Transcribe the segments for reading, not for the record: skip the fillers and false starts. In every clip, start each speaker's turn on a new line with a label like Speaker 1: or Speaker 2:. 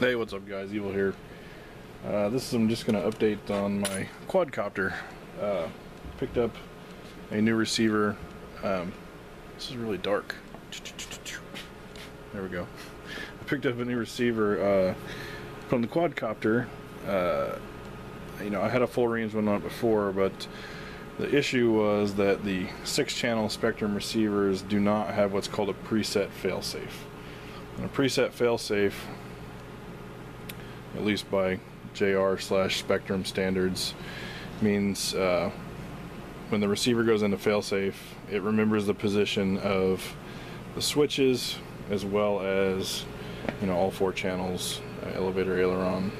Speaker 1: Hey, what's up guys, Evil here. I'm just going to update on my quadcopter. Picked up a new receiver. This is really dark. There we go. I picked up a new receiver from the quadcopter. You know, I had a full range one on it before, but the issue was that the 6-channel Spectrum receivers do not have what's called a preset failsafe. And a preset failsafe, at least by JR/Spectrum standards, means when the receiver goes into failsafe, it remembers the position of the switches as well as, you know, all 4 channels, elevator, aileron,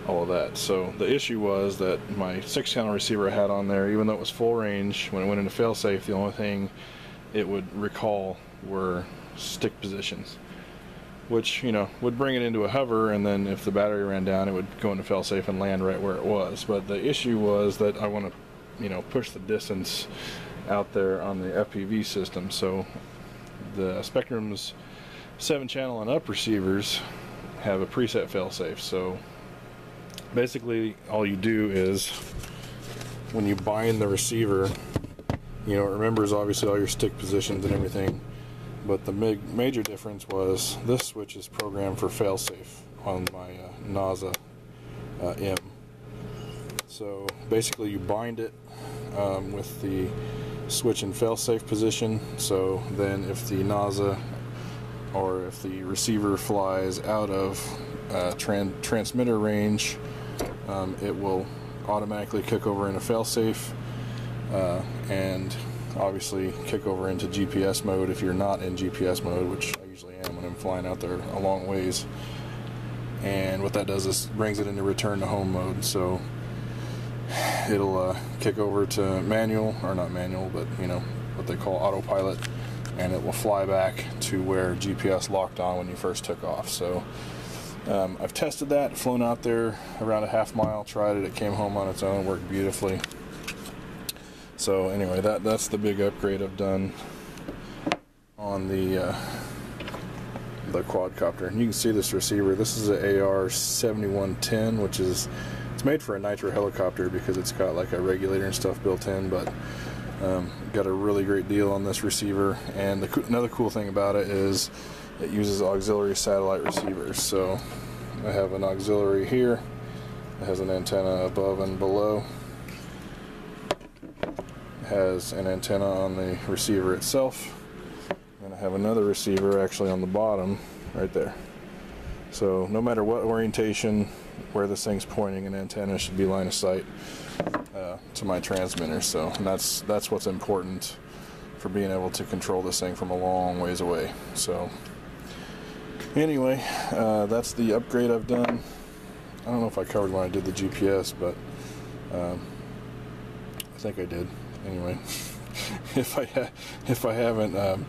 Speaker 1: all of that. So the issue was that my 6-channel receiver I had on there, even though it was full range, when it went into failsafe, the only thing it would recall were stick positions, which, you know, would bring it into a hover, and then if the battery ran down, it would go into failsafe and land right where it was. But the issue was that I want to, you know, push the distance out there on the FPV system. So the Spectrum's 7-channel and up receivers have a preset failsafe. So basically all you do is, when you bind the receiver, you know, it remembers obviously all your stick positions and everything. But the major difference was this switch is programmed for failsafe on my Naza M. So basically you bind it with the switch in failsafe position, so then if the Naza or if the receiver flies out of transmitter range, it will automatically kick over into failsafe and obviously kick over into GPS mode if you're not in GPS mode, which I usually am when I'm flying out there a long ways. And what that does is brings it into return to home mode, so it'll kick over to manual, or not manual, but you know what they call autopilot, and it will fly back to where GPS locked on when you first took off. So I've tested that, flown out there around a half mile, tried it, it came home on its own, worked beautifully. So anyway, that's the big upgrade I've done on the quadcopter. And you can see this receiver. This is an AR-7110, which is, it's made for a nitro helicopter because it's got like a regulator and stuff built in, but got a really great deal on this receiver. And another cool thing about it is it uses auxiliary satellite receivers. So I have an auxiliary here. It has an antenna above and below. Has an antenna on the receiver itself, and I have another receiver actually on the bottom right there. So no matter what orientation, where this thing's pointing, an antenna should be line of sight to my transmitter. So and that's what's important for being able to control this thing from a long ways away. So anyway, that's the upgrade I've done. I don't know if I covered when I did the GPS, but I think I did. Anyway, if I haven't, I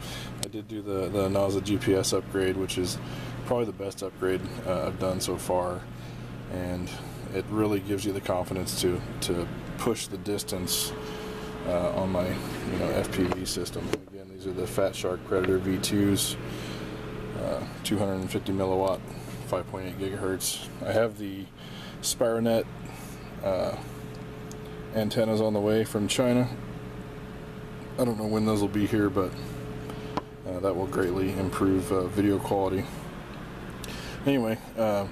Speaker 1: did do the Naza GPS upgrade, which is probably the best upgrade I've done so far, and it really gives you the confidence to push the distance on my FPV system. Again, these are the Fat Shark Predator V2s, 250 milliwatt, 5.8 gigahertz. I have the Spironet antennas on the way from China. I don't know when those will be here, but that will greatly improve video quality. Anyway, I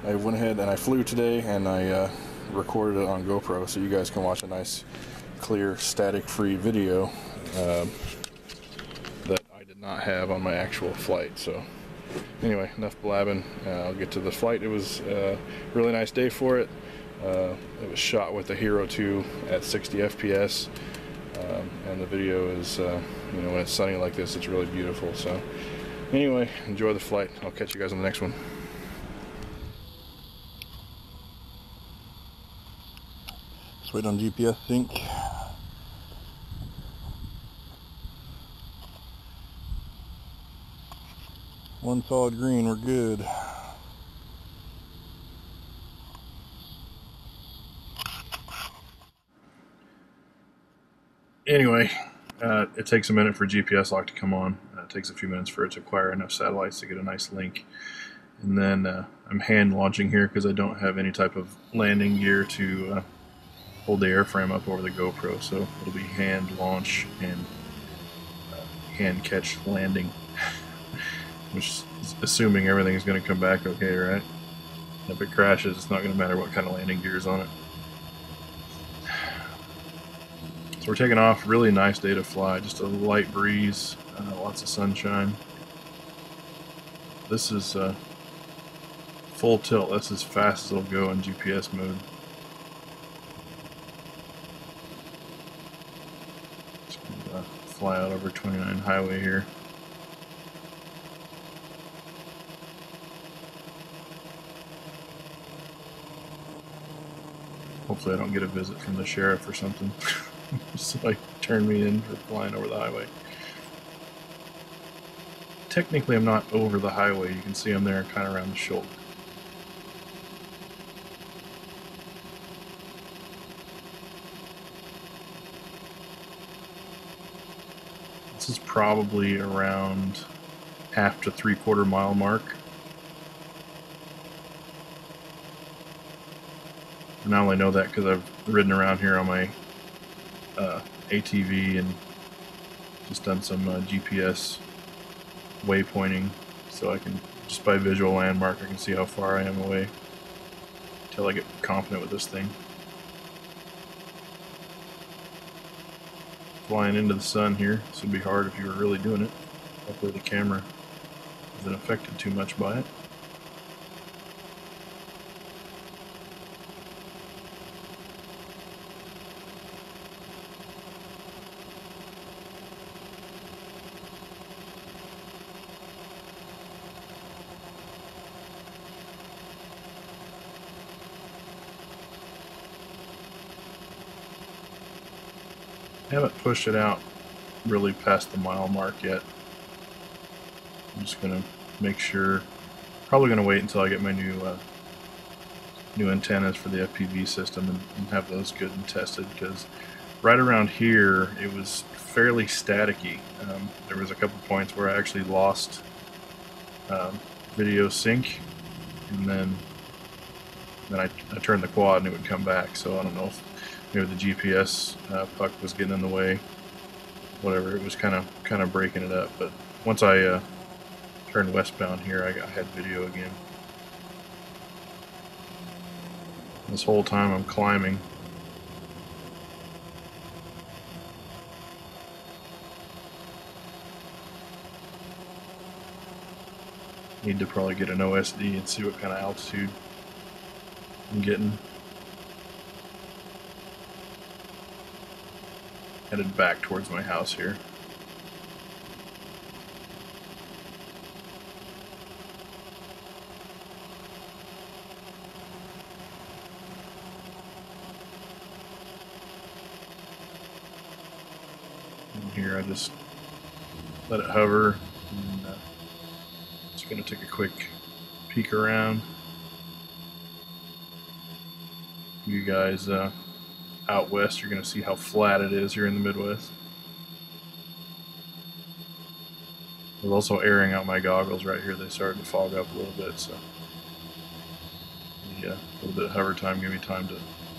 Speaker 1: went ahead and I flew today, and I recorded it on GoPro so you guys can watch a nice, clear, static-free video that I did not have on my actual flight. So anyway, enough blabbing. I'll get to the flight. It was a really nice day for it. It was shot with the Hero 2 at 60 FPS, and the video is, when it's sunny like this, it's really beautiful. So anyway, enjoy the flight. I'll catch you guys on the next one. Just wait on GPS sync. One solid green, we're good. Anyway, It takes a minute for GPS lock to come on. It takes a few minutes for it to acquire enough satellites to get a nice link. And then I'm hand launching here because I don't have any type of landing gear to hold the airframe up over the GoPro, so it'll be hand launch and hand catch landing, which is assuming everything's going to come back okay, right? If it crashes, it's not going to matter what kind of landing gear is on it. So we're taking off. Really nice day to fly. Just a light breeze, lots of sunshine. This is full tilt. That's as fast as it'll go in GPS mode. Just gonna fly out over 29 highway here. Hopefully I don't get a visit from the sheriff or something. So like turn me in for flying over the highway. Technically I'm not over the highway. You can see I'm there kind of around the shoulder. This is probably around half to 3/4 mile mark. And I only know that because I've ridden around here on my ATV and just done some GPS waypointing, so I can, just by visual landmark, I can see how far I am away until I get confident with this thing. Flying into the sun here. This would be hard if you were really doing it. Hopefully the camera isn't affected too much by it. I haven't pushed it out really past the mile mark yet. I'm just going to make sure, probably going to wait until I get my new antennas for the FPV system and have those good and tested, because right around here it was fairly staticky. There was a couple points where I actually lost video sync, and then I turned the quad and it would come back, so I don't know if maybe the GPS puck was getting in the way, whatever. It was kind of breaking it up. But once I turned westbound here, I had video again. This whole time I'm climbing. Need to probably get an OSD and see what kind of altitude I'm getting. Headed back towards my house here. And here I just let it hover, and just going to take a quick peek around. You guys out west, you're going to see how flat it is here in the Midwest. I was also airing out my goggles right here. They started to fog up a little bit, so a little bit of hover time gave me time to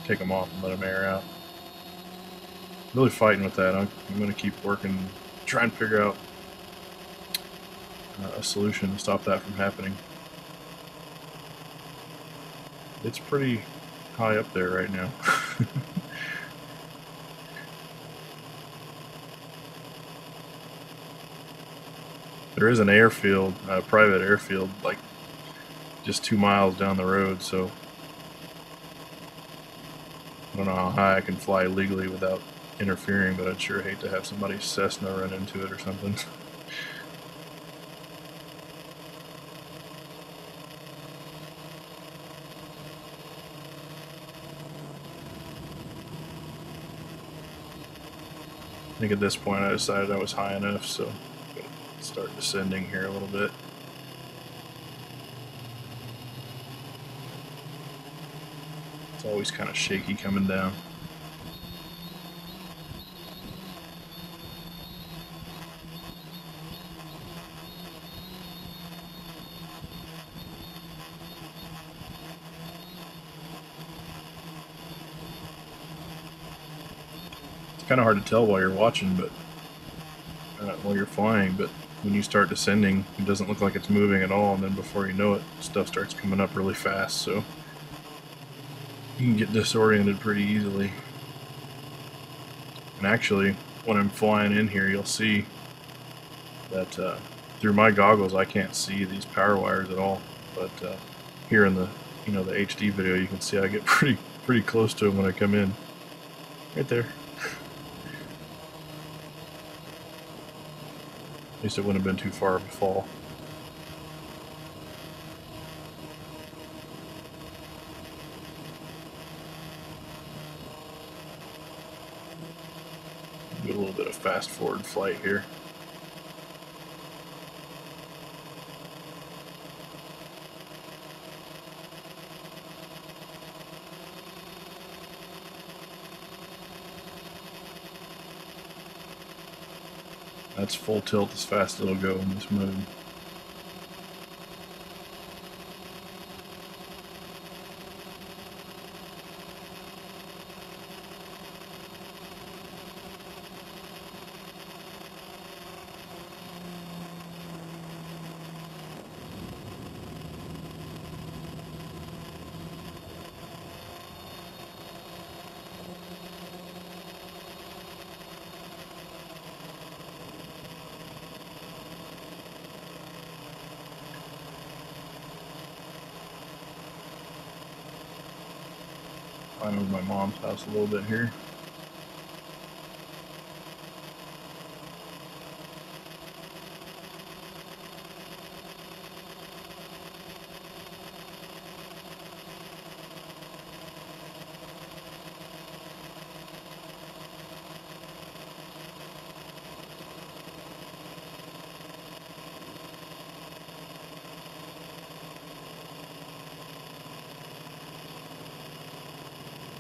Speaker 1: take them off and let them air out. Really fighting with that. I'm going to keep working, try and figure out a solution to stop that from happening. It's pretty high up there right now. There is an airfield, a private airfield, like just 2 miles down the road, so I don't know how high I can fly legally without interfering, but I'd sure hate to have somebody's Cessna run into it or something. I think at this point I decided I was high enough, so I'm going to start descending here a little bit. It's always kind of shaky coming down. kind of hard to tell while you're watching, but while you're flying, but when you start descending, it doesn't look like it's moving at all, and then before you know it, stuff starts coming up really fast, so you can get disoriented pretty easily. And actually, when I'm flying in here, you'll see that through my goggles I can't see these power wires at all, but here in the the HD video you can see I get pretty close to them when I come in. Right there. At least it wouldn't have been too far of a fall. Do a little bit of fast forward flight here. That's full tilt as fast as it'll go in this mode. Flying over my mom's house a little bit here.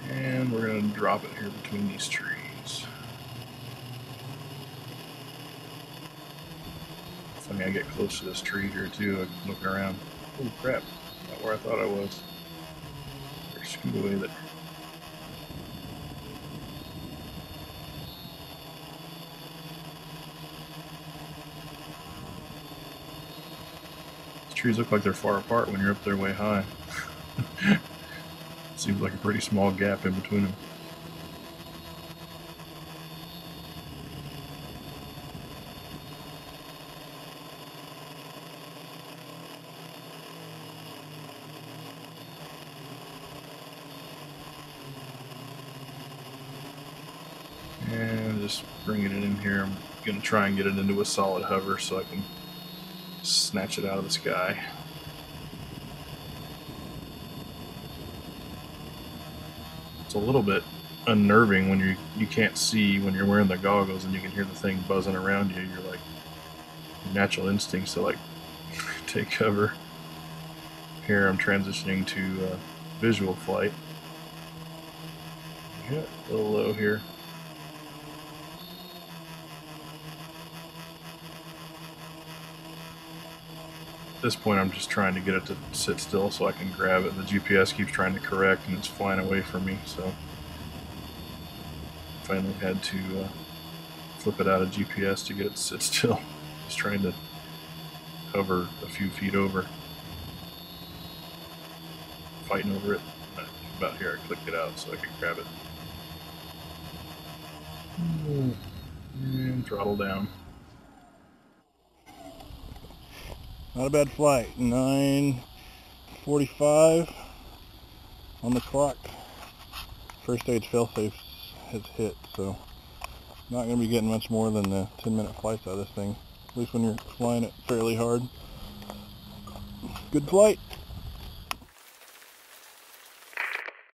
Speaker 1: And we're going to drop it here between these trees. Funny, I get close to this tree here too. I'm looking around. Oh crap, not where I thought I was. Better scoot away there. These trees look like they're far apart when you're up there way high. Seems like a pretty small gap in between them. And just bringing it in here. I'm going to try and get it into a solid hover so I can snatch it out of the sky. It's a little bit unnerving when you can't see when you're wearing the goggles and you can hear the thing buzzing around you. You're like, your natural instincts to like take cover. Here I'm transitioning to visual flight. Yeah, a little low here. At this point I'm just trying to get it to sit still so I can grab it. The GPS keeps trying to correct and it's flying away from me, so finally had to flip it out of GPS to get it to sit still. Just trying to hover a few feet over. Fighting over it. About here I clicked it out so I could grab it. And throttle down. Not a bad flight. 9:45 on the clock. First stage failsafe has hit, so not going to be getting much more than the 10-minute flights out of this thing. At least when you're flying it fairly hard. Good flight.